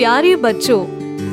प्यारे बच्चों,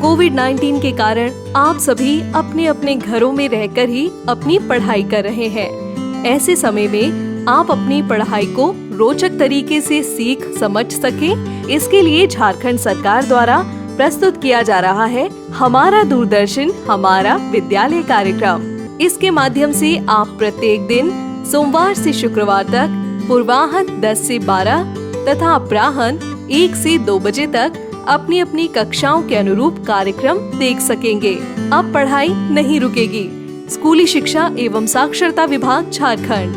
कोविड-19 के कारण आप सभी अपने अपने घरों में रहकर ही अपनी पढ़ाई कर रहे हैं। ऐसे समय में आप अपनी पढ़ाई को रोचक तरीके से सीख समझ सकें, इसके लिए झारखंड सरकार द्वारा प्रस्तुत किया जा रहा है हमारा दूरदर्शन हमारा विद्यालय कार्यक्रम। इसके माध्यम से आप प्रत्येक दिन सोमवार से शुक्रवार तक पूर्वाह्न 10 से 12 तथा अपराह्न 1 से 2 बजे तक अपनी अपनी कक्षाओं के अनुरूप कार्यक्रम देख सकेंगे। अब पढ़ाई नहीं रुकेगी। स्कूली शिक्षा एवं साक्षरता विभाग झारखंड।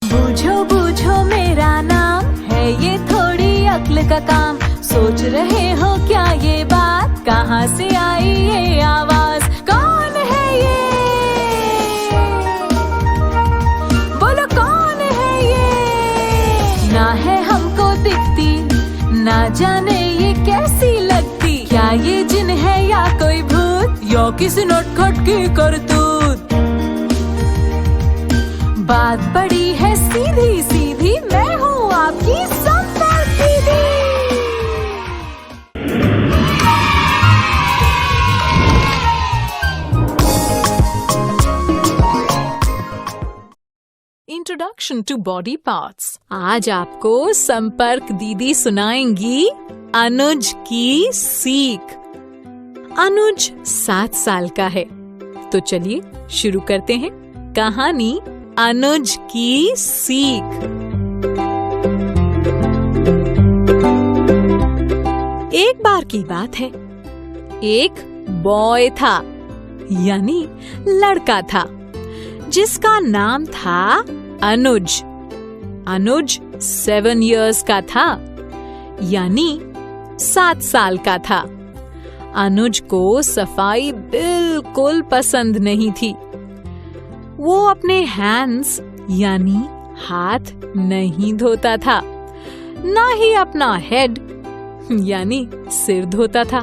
बूझो बूझो मेरा नाम है ये थोड़ी अक्ल का काम। सोच रहे हो क्या ये बात, कहाँ से आई ये आवाज, कौन है ये, बोलो कौन है ये। ना है हमको दिखती, ना जाने ये कैसी लगती, क्या ये जिन है या कोई भूत, या किसी नटखट की करतूत। बात बड़ी है सीधी सीधी, मैं हूँ आपकी संपर्क दीदी। Introduction to body parts. आज आपको संपर्क दीदी सुनाएंगी अनुज की सीख। अनुज 7 साल का है, तो चलिए शुरू करते हैं कहानी अनुज की सीख। एक बार की बात है, एक बॉय था, यानी लड़का था, जिसका नाम था अनुज। अनुज 7 इयर्स का था, यानी 7 साल का था। अनुज को सफाई बिल्कुल पसंद नहीं थी। वो अपने हैंड्स यानी हाथ नहीं धोता था, ना ही अपना हेड यानी सिर धोता था,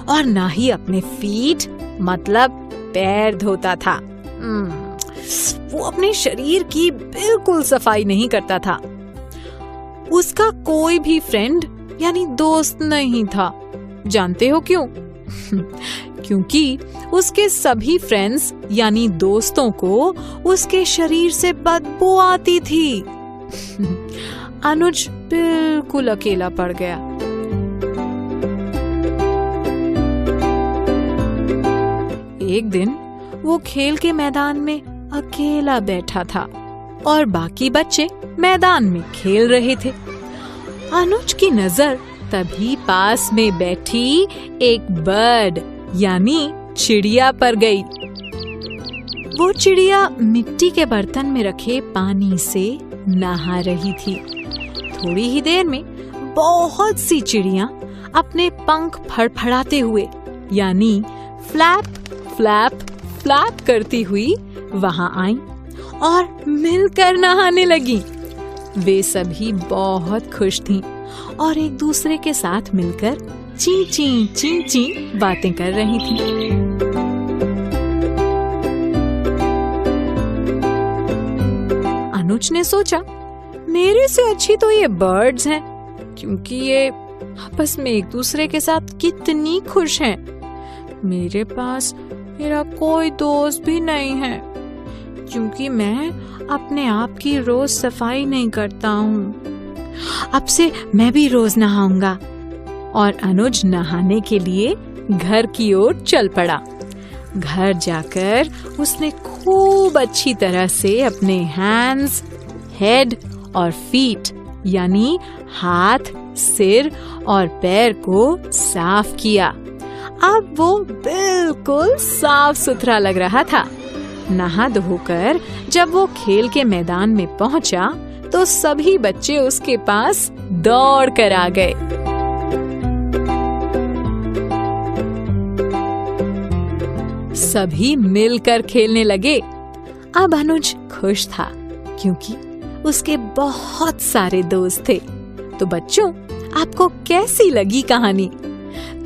और ना ही अपने फीट मतलब पैर धोता था। वो अपने शरीर की बिल्कुल सफाई नहीं करता था। उसका कोई भी फ्रेंड यानी दोस्त नहीं था। जानते हो क्यों? क्योंकि उसके सभी फ्रेंड्स यानी दोस्तों को उसके शरीर से बदबू आती थी। अनुज बिल्कुल अकेला पड़ गया। एक दिन वो खेल के मैदान में अकेला बैठा था और बाकी बच्चे मैदान में खेल रहे थे। अनुज की नजर तभी पास में बैठी एक बर्ड यानी चिड़िया पर गई। वो चिड़िया मिट्टी के बर्तन में रखे पानी से नहा रही थी। थोड़ी ही देर में बहुत सी चिड़िया अपने पंख फड़फड़ाते हुए यानी फ्लैप फ्लैप फ्लैप करती हुई वहां आई और मिलकर नहाने लगी। वे सभी बहुत खुश थीं और एक दूसरे के साथ मिलकर ची ची ची ची बातें कर रही थीं। अनुज ने सोचा, मेरे से अच्छी तो ये बर्ड्स हैं, क्योंकि ये आपस में एक दूसरे के साथ कितनी खुश हैं। मेरे पास मेरा कोई दोस्त भी नहीं है, क्योंकि मैं अपने आप की रोज सफाई नहीं करता हूँ। अब से मैं भी रोज नहाऊंगा। और अनुज नहाने के लिए घर की ओर चल पड़ा। घर जाकर उसने खूब अच्छी तरह से अपने हैंड्स, हेड और फीट यानी हाथ, सिर और पैर को साफ किया। अब वो बिल्कुल साफ सुथरा लग रहा था। नहा धोकर जब वो खेल के मैदान में पहुंचा तो सभी बच्चे उसके पास दौड़ कर आ गए। सभी मिलकर खेलने लगे। अब अनुज खुश था, क्योंकि उसके बहुत सारे दोस्त थे। तो बच्चों, आपको कैसी लगी कहानी?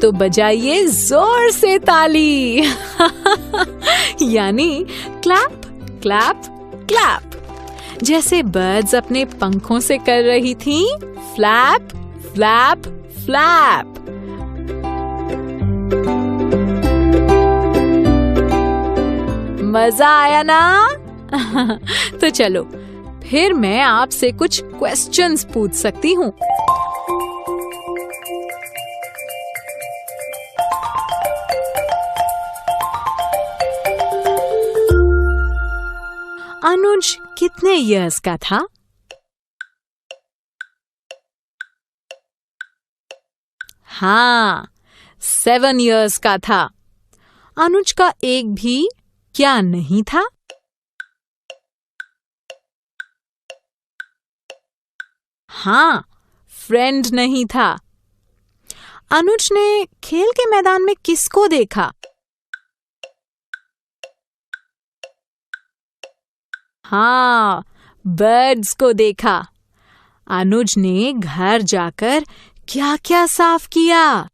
तो बजाइए जोर से ताली। यानी क्लैप क्लैप क्लैप। जैसे बर्ड्स अपने पंखों से कर रही थीं, फ्लैप flap, flap. मजा आया ना? तो चलो फिर मैं आपसे कुछ क्वेश्चंस पूछ सकती हूँ। अनुज कितने इयर्स का था? हाँ, 7 इयर्स का था। अनुज का एक भी क्या नहीं था? हाँ, फ्रेंड नहीं था। अनुज ने खेल के मैदान में किसको देखा? हाँ, बर्ड्स को देखा। अनुज ने घर जाकर क्या क्या साफ किया?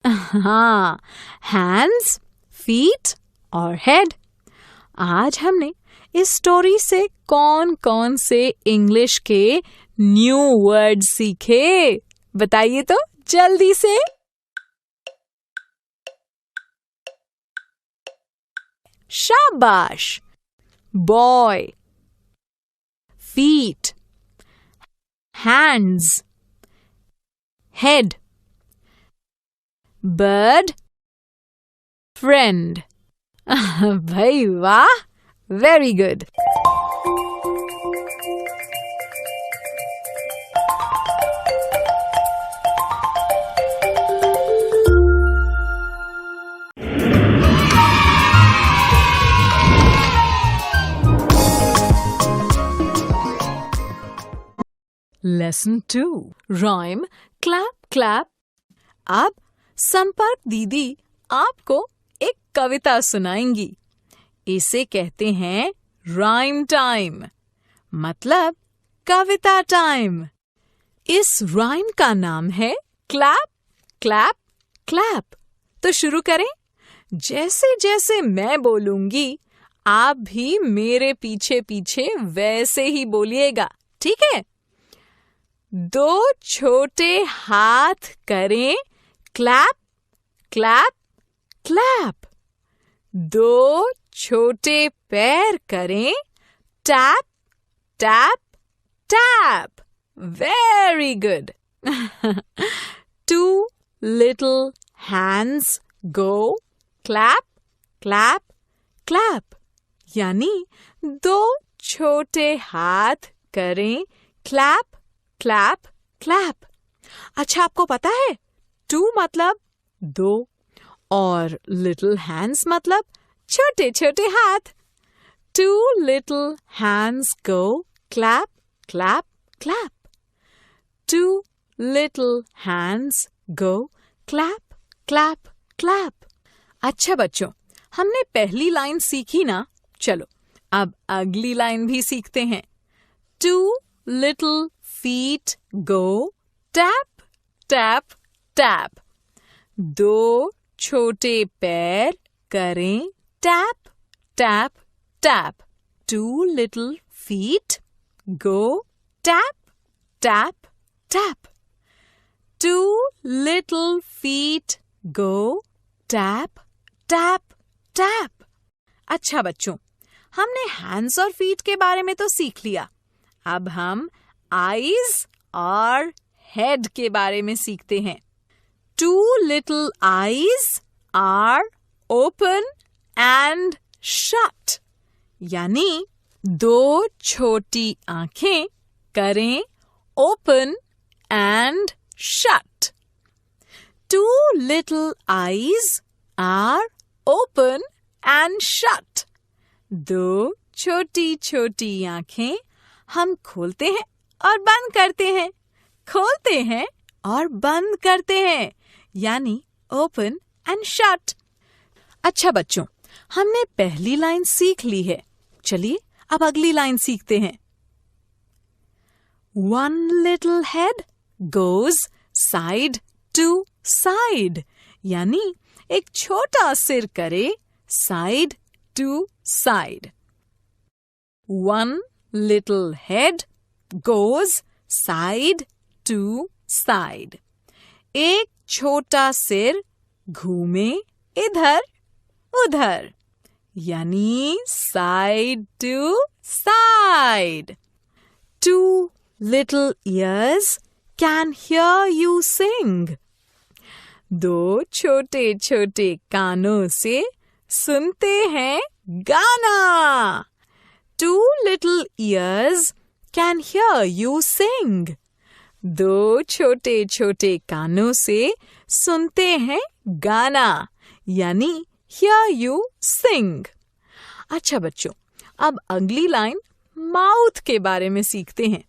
हाँ, हैंड्स, फीट और हेड। आज हमने इस स्टोरी से कौन कौन से इंग्लिश के न्यू वर्ड सीखे? बताइए तो जल्दी से। शाबाश। Boy, feet, hands, head, bird, friend. भाई वाह, very good. Lesson 2, rhyme clap clap. अब संपर्क दीदी आपको एक कविता सुनाएंगी। इसे कहते हैं राइम टाइम, मतलब कविता टाइम। इस राइम का नाम है क्लैप क्लैप क्लैप। तो शुरू करें। जैसे जैसे मैं बोलूंगी आप भी मेरे पीछे पीछे वैसे ही बोलिएगा, ठीक है? 2 छोटे हाथ करें क्लैप क्लैप क्लैप। 2 छोटे पैर करें tap tap tap. Very good. 2 little hands go clap clap clap। यानी 2 छोटे हाथ करें क्लैप क्लैप क्लैप। अच्छा, आपको पता है 2 मतलब 2 और little hands मतलब छोटे छोटे हाथ। 2 little hands go clap clap clap। 2 little hands go clap clap clap। अच्छा बच्चों, हमने पहली लाइन सीखी ना? चलो अब अगली लाइन भी सीखते हैं। 2 little feet go tap tap tap। 2 छोटे पैर करें tap tap tap. 2 little feet go tap tap tap। 2 little feet go tap tap tap। अच्छा बच्चों, हमने हैंड्स और फीट के बारे में तो सीख लिया। अब हम आईज और हेड के बारे में सीखते हैं। 2 little eyes are open and shut। यानी 2 छोटी आंखें करें open and shut। 2 little eyes are open and shut। 2 छोटी छोटी आंखें हम खोलते हैं और बंद करते हैं, खोलते हैं और बंद करते हैं, यानी ओपन एंड शट। अच्छा बच्चों, हमने पहली लाइन सीख ली है। चलिए अब अगली लाइन सीखते हैं। 1 little head goes side to side। यानी एक छोटा सिर करे side to side। 1 little head goes side to side. एक छोटा सिर घूमे इधर उधर, यानी side to side. Two little ears can hear you sing. दो छोटे छोटे कानों से सुनते हैं गाना. Two little ears can hear you sing. दो छोटे छोटे कानों से सुनते हैं गाना, यानी hear you sing. अच्छा बच्चों, अब अगली लाइन माउथ के बारे में सीखते हैं.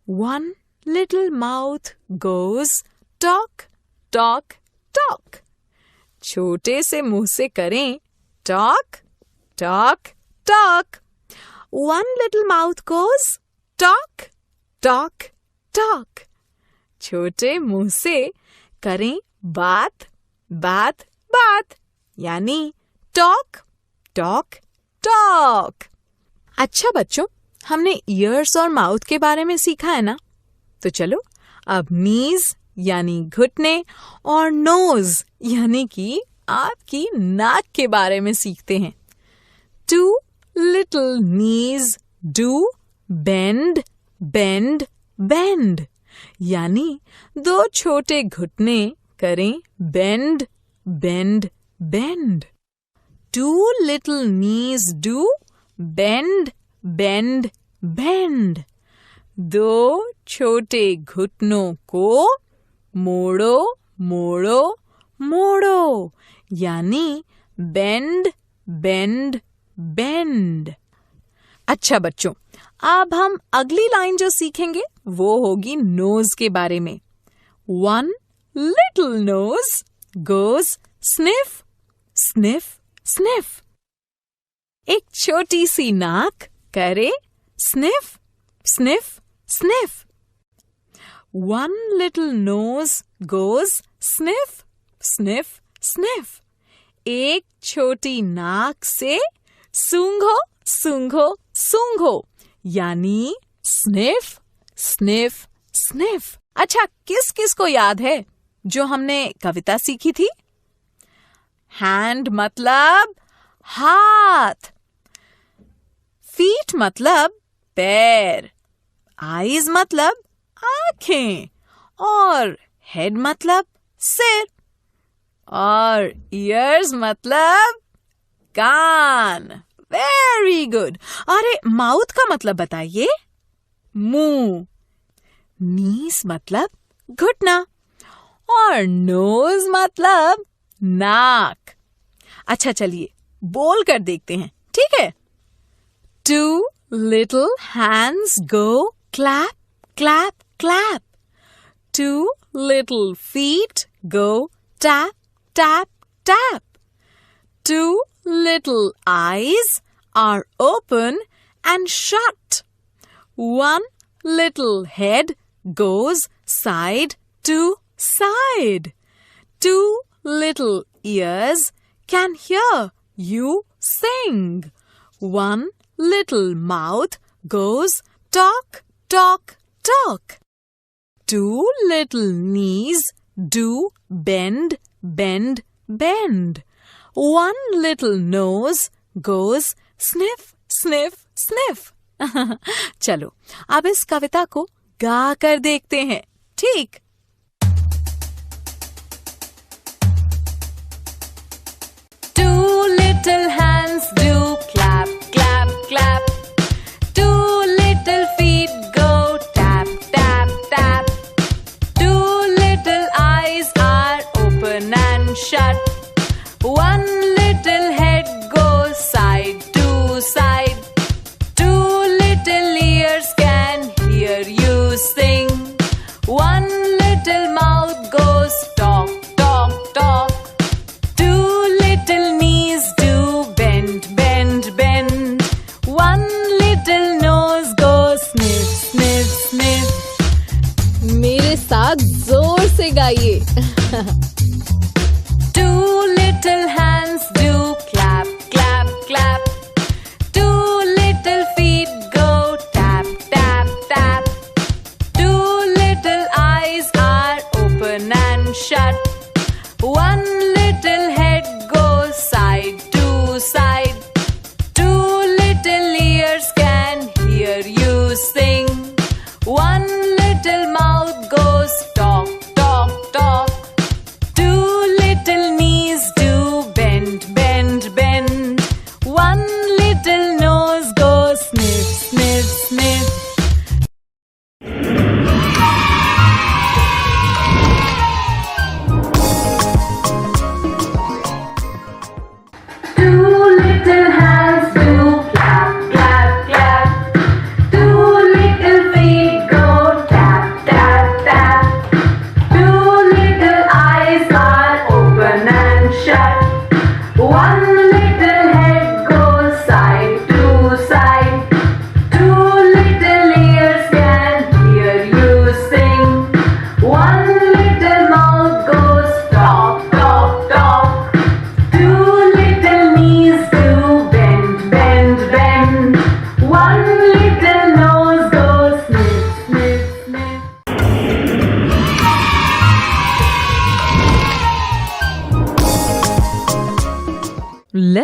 One little mouth goes talk, talk, talk. छोटे से मुंह से करें talk, talk, talk. One little mouth goes talk, talk, talk. छोटे मुंह से करें बात, बात, बात, यानी talk, talk, talk. अच्छा बच्चों, हमने ईयर्स और माउथ के बारे में सीखा है ना? तो चलो अब नीज यानी घुटने और नोज यानी कि आपकी नाक के बारे में सीखते हैं. Two little knees do bend, bend, bend. यानी दो छोटे घुटने करें bend, bend, bend. Two little knees do bend, bend, bend. दो छोटे घुटनों को मोड़ो, मोड़ो, मोड़ो, यानी bend, bend, bend. अच्छा बच्चों, अब हम अगली लाइन जो सीखेंगे वो होगी नोज के बारे में. One little nose goes sniff, sniff, sniff. एक छोटी सी नाक करे sniff, sniff, sniff. One little nose goes sniff, sniff, sniff. एक छोटी नाक से सूंघो, सूंघो, सूंघो, यानी sniff, sniff, sniff. अच्छा, किस किस को याद है जो हमने कविता सीखी थी? हैंड मतलब हाथ, फीट मतलब पैर, आईज मतलब आंखें, और हेड मतलब सिर, और ईयर्स मतलब कान. Very good. अरे माउथ का मतलब बताइए? मुंह. नीस मतलब घुटना, और नोज मतलब नाक. अच्छा चलिए बोल कर देखते हैं, ठीक है? Two little hands go clap, clap, clap. Two little feet go tap, tap, tap. Two little eyes are open and shut. One little head goes side to side. Two little ears can hear you sing. One little mouth goes talk, talk, talk. Two little knees do bend, bend, bend. One little nose goes sniff, sniff, sniff. चलो अब इस कविता को गा कर देखते हैं, ठीक? Two little hands do clap, clap, clap. Two little feet go tap, tap, tap. Two little eyes are open and shut. One little head goes side to side. Two little ears can hear you sing. One little mouth goes talk, talk, talk. Two little knees do bend, bend, bend. One little nose goes sniff, sniff, sniff. मेरे साथ जोर से गाइए. Two little hands do clap, clap, clap. Two little feet go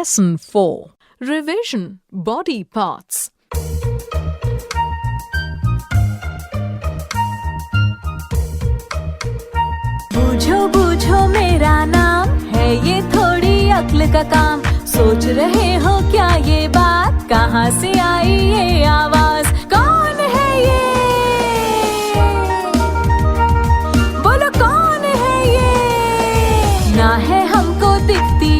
Lesson 4. Revision Body Parts. बूझो बूझो मेरा नाम है ये थोड़ी अक्ल का काम। सोच रहे हो क्या ये बात, कहाँ से आई ये आवाज, कौन है ये, बोलो कौन है ये। ना है हमको दिखती,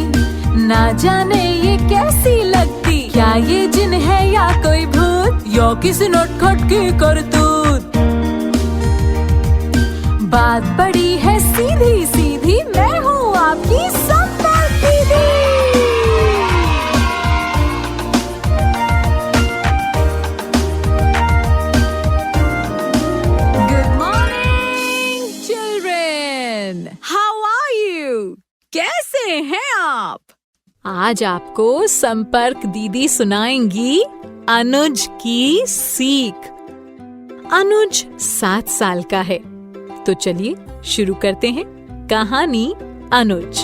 ना जाने ये कैसी लगती, क्या ये जिन है या कोई भूत, या किसी नटखट की करतूत। बात बड़ी है सीधी सीधी, मैं हूँ आपकी संपर्क दीदी। Good morning, children. How are you? कैसे हैं आप? आज आपको संपर्क दीदी सुनाएंगी अनुज की सीख। अनुज 7 साल का है, तो चलिए शुरू करते हैं कहानी अनुज।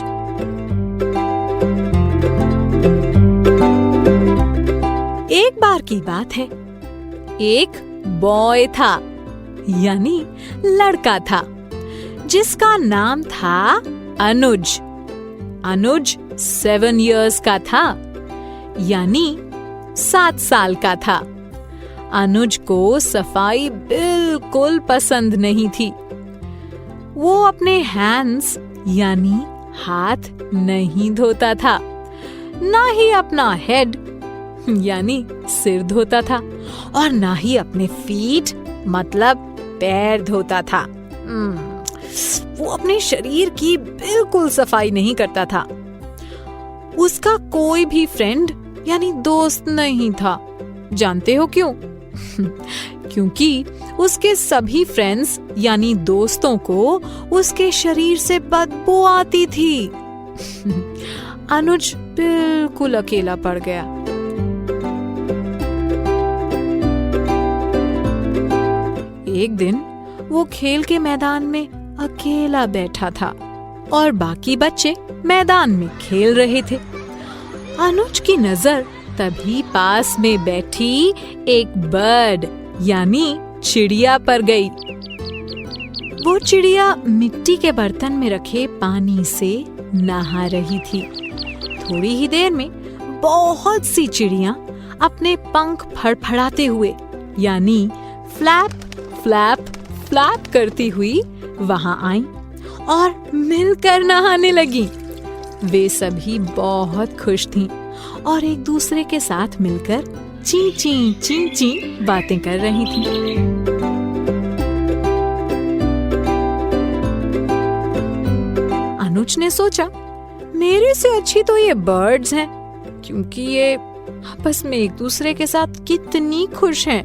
एक बार की बात है, एक बॉय था, यानी लड़का था, जिसका नाम था अनुज। अनुज 7 years का था, यानी 7 साल का था। अनुज को सफाई बिल्कुल पसंद नहीं थी। वो अपने हैंड्स यानी हाथ नहीं धोता था, ना ही अपना हेड यानी सिर धोता था, और ना ही अपने फीट मतलब पैर धोता था। वो अपने शरीर की बिल्कुल सफाई नहीं करता था। उसका कोई भी फ्रेंड यानी दोस्त नहीं था। जानते हो क्यों? क्योंकि उसके सभी फ्रेंड्स यानी दोस्तों को उसके शरीर से बदबू आती थी। अनुज बिल्कुल अकेला पड़ गया। एक दिन वो खेल के मैदान में अकेला बैठा था और बाकी बच्चे मैदान में खेल रहे थे। अनुज की नजर तभी पास में बैठी एक बर्ड यानी चिड़िया पर गई। वो चिड़िया मिट्टी के बर्तन में रखे पानी से नहा रही थी। थोड़ी ही देर में बहुत सी चिड़ियां अपने पंख फड़फड़ाते हुए यानी फ्लैप फ्लैप फ्लैप करती हुई वहां आईं और मिलकर नहाने लगी। वे सभी बहुत खुश थीं और एक दूसरे के साथ मिलकर ची ची ची ची बातें कर रही थीं। अनुज ने सोचा, मेरे से अच्छी तो ये बर्ड्स हैं, क्योंकि ये आपस में एक दूसरे के साथ कितनी खुश हैं।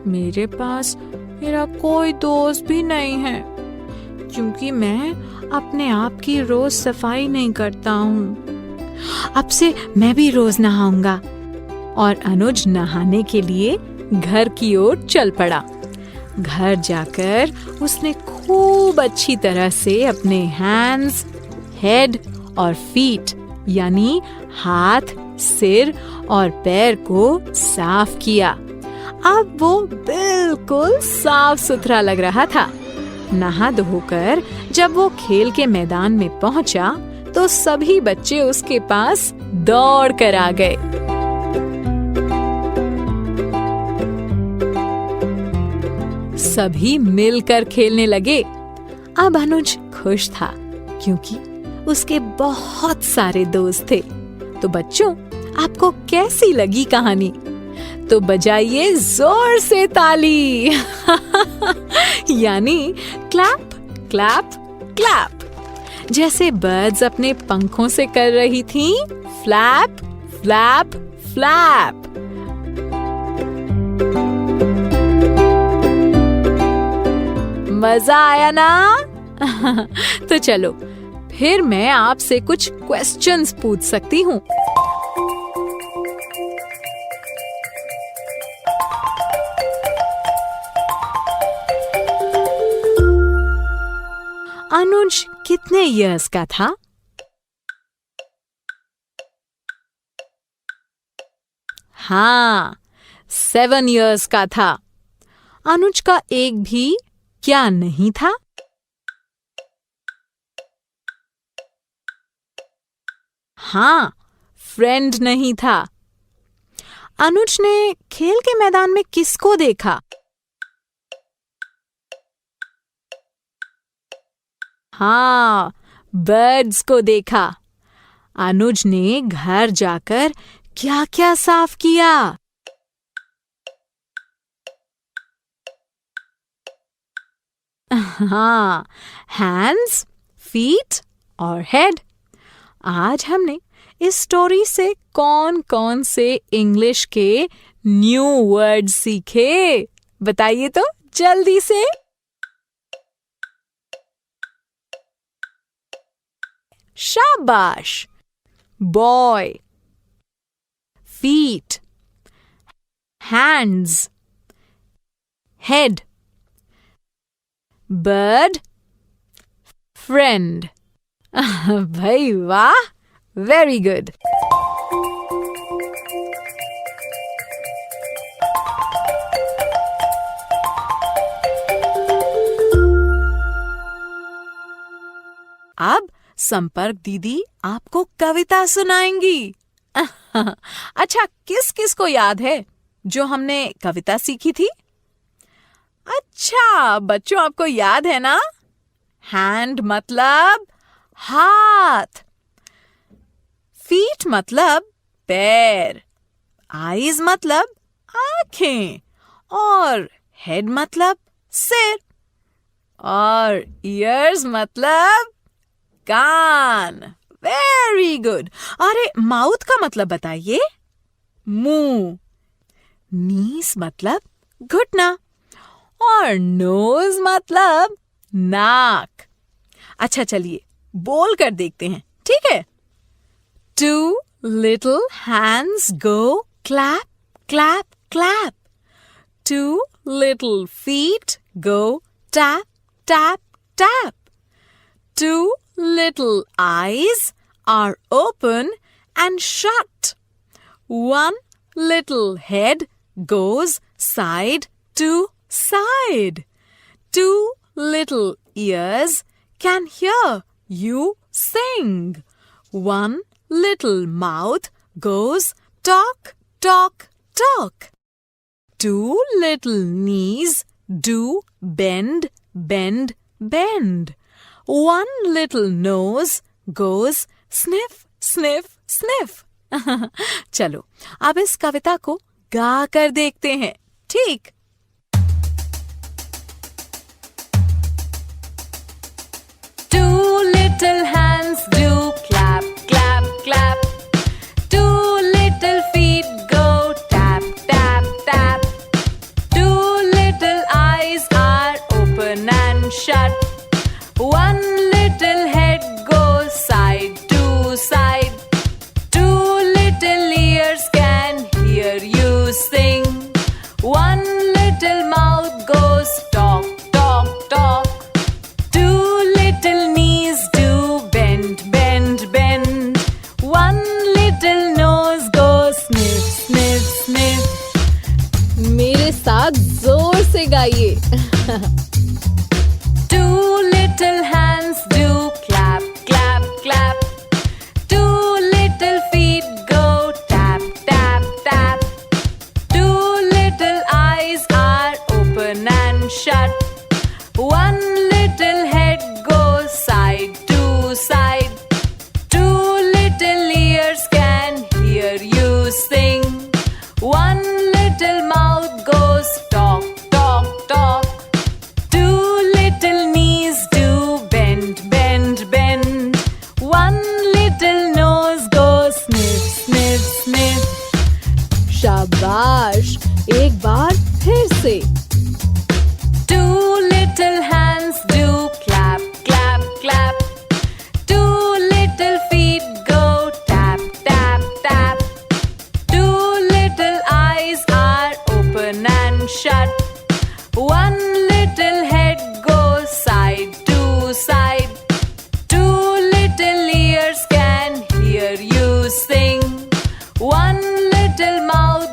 मेरे पास मेरा कोई दोस्त भी नहीं है, क्योंकि मैं अपने आप की रोज सफाई नहीं करता हूँ। अब से मैं भी रोज नहाऊंगा। और अनुज नहाने के लिए घर की ओर चल पड़ा। घर जाकर उसने खूब अच्छी तरह से अपने हैंड्स, हेड और फीट यानी हाथ, सिर और पैर को साफ किया। अब वो बिल्कुल साफ सुथरा लग रहा था। नहा धोकर जब वो खेल के मैदान में पहुंचा तो सभी बच्चे उसके पास दौड़ कर आ गए। सभी मिलकर खेलने लगे। अब अनुज खुश था, क्योंकि उसके बहुत सारे दोस्त थे। तो बच्चों, आपको कैसी लगी कहानी? तो बजाइए जोर से ताली। यानी क्लैप क्लैप क्लैप, जैसे बर्ड्स अपने पंखों से कर रही थीं, फ्लैप फ्लैप फ्लैप। मजा आया ना? तो चलो फिर मैं आपसे कुछ क्वेश्चंस पूछ सकती हूँ। अनुज कितने इयर्स का था? हाँ, 7 years का था। अनुज का एक भी क्या नहीं था? हाँ, फ्रेंड नहीं था। अनुज ने खेल के मैदान में किसको देखा? हाँ, बर्ड्स को देखा। अनुज ने घर जाकर क्या क्या साफ किया? हाँ, हैंड्स, फीट और हेड। आज हमने इस स्टोरी से कौन कौन से इंग्लिश के न्यू वर्ड सीखे? बताइए तो जल्दी से। शाबाश। Boy, feet, hands, head, bird, friend. भाई वाह, वेरी गुड। अब संपर्क दीदी आपको कविता सुनाएंगी। अच्छा, किस किस को याद है जो हमने कविता सीखी थी? अच्छा बच्चों, आपको याद है ना? हैंड मतलब हाथ, फीट मतलब पैर, आईज मतलब आंखें और हेड मतलब सिर और ईयर्स मतलब कान। Very good. अरे माउथ का मतलब बताइए? मुंह। नीस मतलब घुटना और नोज मतलब नाक। अच्छा चलिए बोल कर देखते हैं, ठीक है? 2 little hands go clap, clap, clap. 2 little feet go tap, tap, tap. 2 little eyes are open and shut. 1 little head goes side to side. 2 little ears can hear you sing. 1 little mouth goes talk, talk, talk. 2 little knees do bend, bend, bend. 1 little nose goes sniff, sniff, sniff. चलो अब इस कविता को गा कर देखते हैं, ठीक? Two little hands do clap, clap, clap. 2 little feet go tap, tap, tap. 2 little eyes are open and shut. 1 little head goes side to side. 2 little ears can hear you sing. 1 little mouth goes talk, talk, talk. 2 little knees do bend, bend, bend. 1 little nose goes sniff, sniff, sniff. मेरे साथ जोर से गाइए। 2 little hands do clap, clap, clap. 2 little feet go tap, tap, tap. 2 little eyes are open and shut. 1 little head goes side to side. 2 little ears can hear you sing. 1 little mouth goes talk, talk, talk. 2 little knees do bend, bend, bend. 1 little nose goes sniff, sniff, sniff. शाबाश। एक बार फिर से। 2 little hands do clap, clap, clap. 2 little feet go tap, tap, tap. 2 little eyes are open and shut. 1 little head goes side to side. 2 little ears can hear you sing. 1 little mouth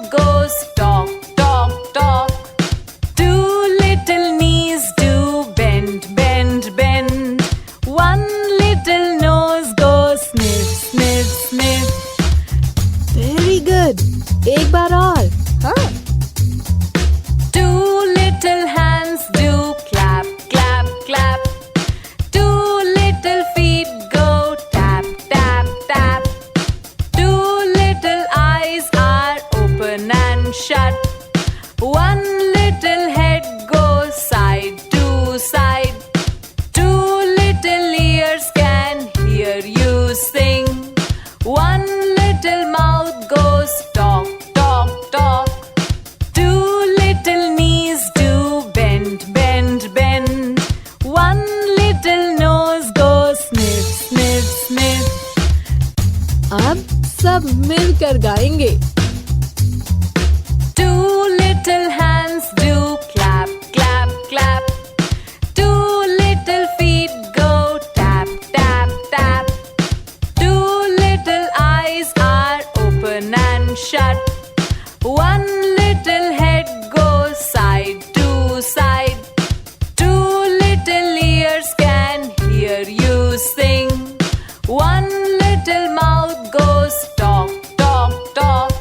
गाएंगे। Two little hands do clap, clap, clap. Two little feet go tap, tap, tap. Two little eyes are open and shut. One little head goes side to side. Two little ears can hear you sing. One little mouth goes talk, talk, talk.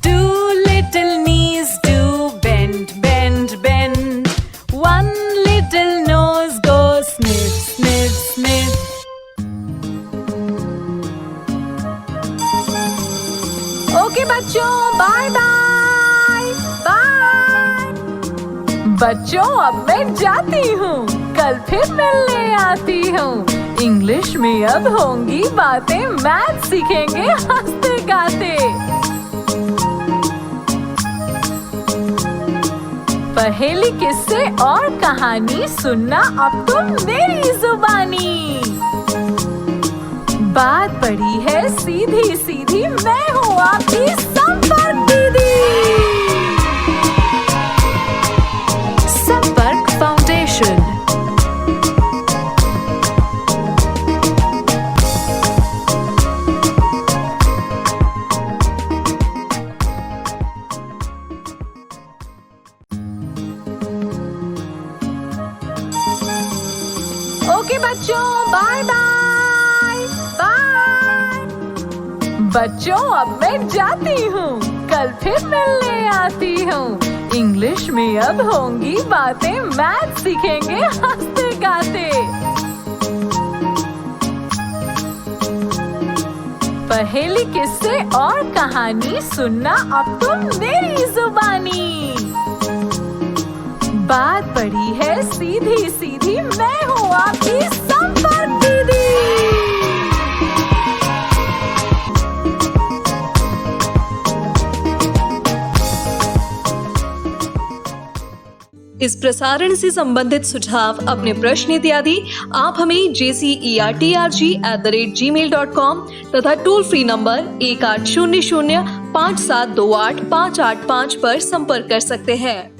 Two little knees do bend, bend, bend. One little nose goes sniff, sniff, sniff. Okay बच्चों, bye bye bye. बच्चों अब मैं जाती हूँ, कल फिर मिलने आती हूँ। इंग्लिश में अब होंगी बातें, मैथ सीखेंगे हंसते गाते। पहेली किस्से और कहानी सुनना अब तुम मेरी जुबानी। बात पड़ी है सीधी सीधी, मैं हूँ आपकी संपर्क दीदी। संपर्क फाउंडेशन। ओके बच्चों, बाय बाय बाय। बच्चों अब मैं जाती हूँ, कल फिर मिलने आती हूँ। इंग्लिश में अब होंगी बातें, मैथ सीखेंगे हंसते गाते। पहेली किस्से और कहानी सुनना अब तुम मेरी जुबानी। बात पड़ी है सीधी सीधी, मैं हूँ आपकी संपर्क दीदी। इस प्रसारण से संबंधित सुझाव, अपने प्रश्न इत्यादि आप हमें jcertrg@gmail.com तथा टोल फ्री नंबर 1800 5728 585 पर संपर्क कर सकते हैं।